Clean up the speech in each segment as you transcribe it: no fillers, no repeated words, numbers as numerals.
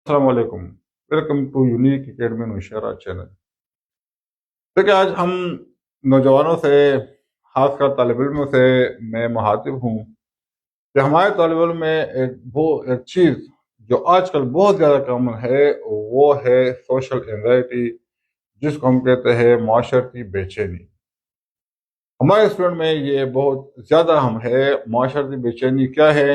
السلام علیکم، welcome to unique academy Nowshera channel. دیکھیں، آج ہم نوجوانوں سے، خاص کر طالب علموں سے میں مخاطب ہوں کہ ہمارے طالب علم میں ایک چیز جو آج کل بہت زیادہ کامن ہے، وہ ہے سوشل اینزائٹی، جس کو ہم کہتے ہیں معاشرتی بے چینی۔ ہمارے اسٹوڈنٹ میں یہ بہت زیادہ اہم ہے۔ معاشرتی بے چینی کیا ہے؟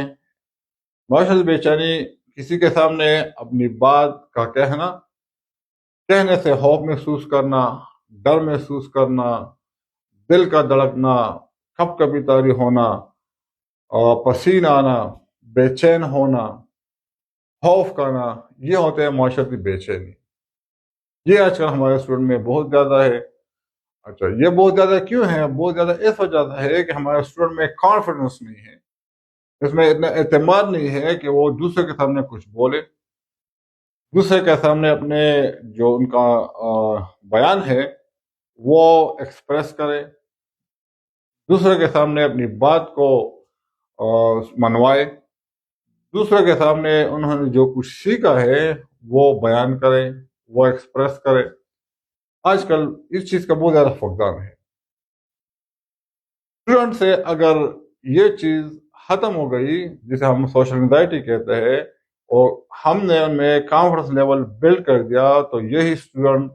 معاشرتی بے چینی کسی کے سامنے اپنی بات کا کہنے سے خوف محسوس کرنا، ڈر محسوس کرنا، دل کا دھڑکنا، کب کبھی طاری ہونا، اور پسینہ آنا، بے چین ہونا، خوف کرنا، یہ ہوتے ہیں معاشرتی بے چینی۔ یہ آج کل ہمارے اسٹوڈنٹ میں بہت زیادہ ہے۔ اچھا، یہ بہت زیادہ کیوں ہے؟ بہت زیادہ اس وجہ سے ہے کہ ہمارے اسٹوڈنٹ میں کانفیڈنس نہیں ہے، اس میں اتنا اعتماد نہیں ہے کہ وہ دوسرے کے سامنے کچھ بولے، دوسرے کے سامنے اپنے جو ان کا بیان ہے وہ ایکسپریس کرے، دوسرے کے سامنے اپنی بات کو منوائے، دوسرے کے سامنے انہوں نے جو کچھ سیکھا ہے وہ بیان کرے، وہ ایکسپریس کرے۔ آج کل اس چیز کا بہت زیادہ فقدان ہے۔ اسٹوڈنٹ سے اگر یہ چیز ختم ہو گئی، جسے ہم سوشل انزائٹی کہتے ہیں، اور ہم نے ان میں کانفیڈنس لیول بلڈ کر دیا، تو یہی اسٹوڈنٹ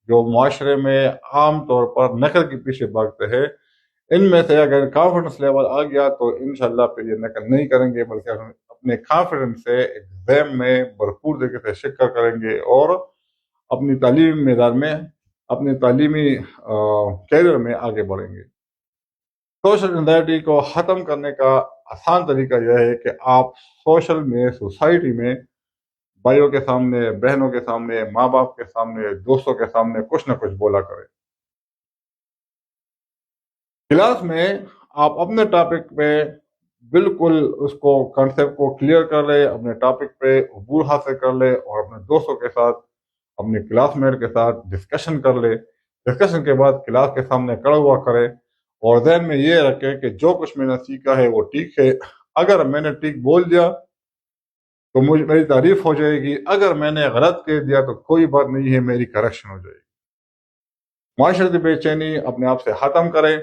جو معاشرے میں عام طور پر نقل کے پیچھے بھاگتے ہیں، ان میں سے اگر کانفیڈنس لیول آ گیا تو انشاءاللہ پھر یہ نقل نہیں کریں گے، بلکہ اپنے کانفیڈنس سے ایگزام میں بھرپور طریقے سے شرکت کریں گے اور اپنی تعلیمی میدان میں، اپنی تعلیمی کیریئر میں آگے بڑھیں گے۔ سوشل انزائٹی کو ختم کرنے کا آسان طریقہ یہ ہے کہ آپ سوشل میں، سوسائٹی میں، بھائیوں کے سامنے، بہنوں کے سامنے، ماں باپ کے سامنے، دوستوں کے سامنے کچھ نہ کچھ بولا کریں۔ کلاس میں آپ اپنے ٹاپک پہ بالکل اس کو کنسیپٹ کو کلیئر کر لیں، اپنے ٹاپک پہ عبور حاصل کر لیں اور اپنے دوستوں کے ساتھ، اپنے کلاس میٹ کے ساتھ ڈسکشن کر لیں۔ ڈسکشن کے بعد کلاس کے سامنے کھڑا ہوا کریں اور ذہن میں یہ رکھیں کہ جو کچھ میں نے سیکھا ہے وہ ٹھیک ہے۔ اگر میں نے ٹھیک بول دیا تو میری تعریف ہو جائے گی، اگر میں نے غلط کہہ دیا تو کوئی بات نہیں ہے، میری کریکشن ہو جائے گی۔ معاشرتی بے چینی اپنے آپ سے ختم کریں،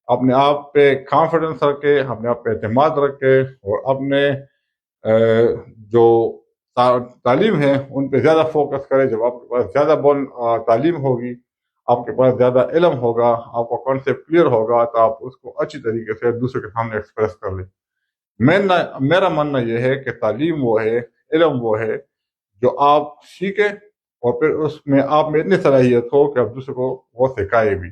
اپنے آپ پہ کانفیڈنس رکھے، اپنے آپ پہ اعتماد رکھے، اور اپنے جو تعلیم ہے ان پہ زیادہ فوکس کرے۔ جب آپ کے پاس زیادہ تعلیم ہوگی، آپ کے پاس زیادہ علم ہوگا، آپ کو کانسیپٹ کلیئر ہوگا، تو آپ اس کو اچھی طریقے سے دوسرے کے سامنے ایکسپریس کر لیں۔ میرا ماننا یہ ہے کہ تعلیم وہ ہے، علم وہ ہے جو آپ سیکھیں اور پھر اس میں آپ میں اتنی صلاحیت ہو کہ آپ دوسرے کو وہ سکھائے بھی۔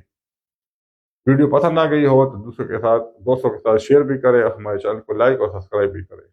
ویڈیو پسند آ گئی ہو تو دوستوں کے ساتھ شیئر بھی کریں، اور ہمارے چینل کو لائک اور سبسکرائب بھی کریں۔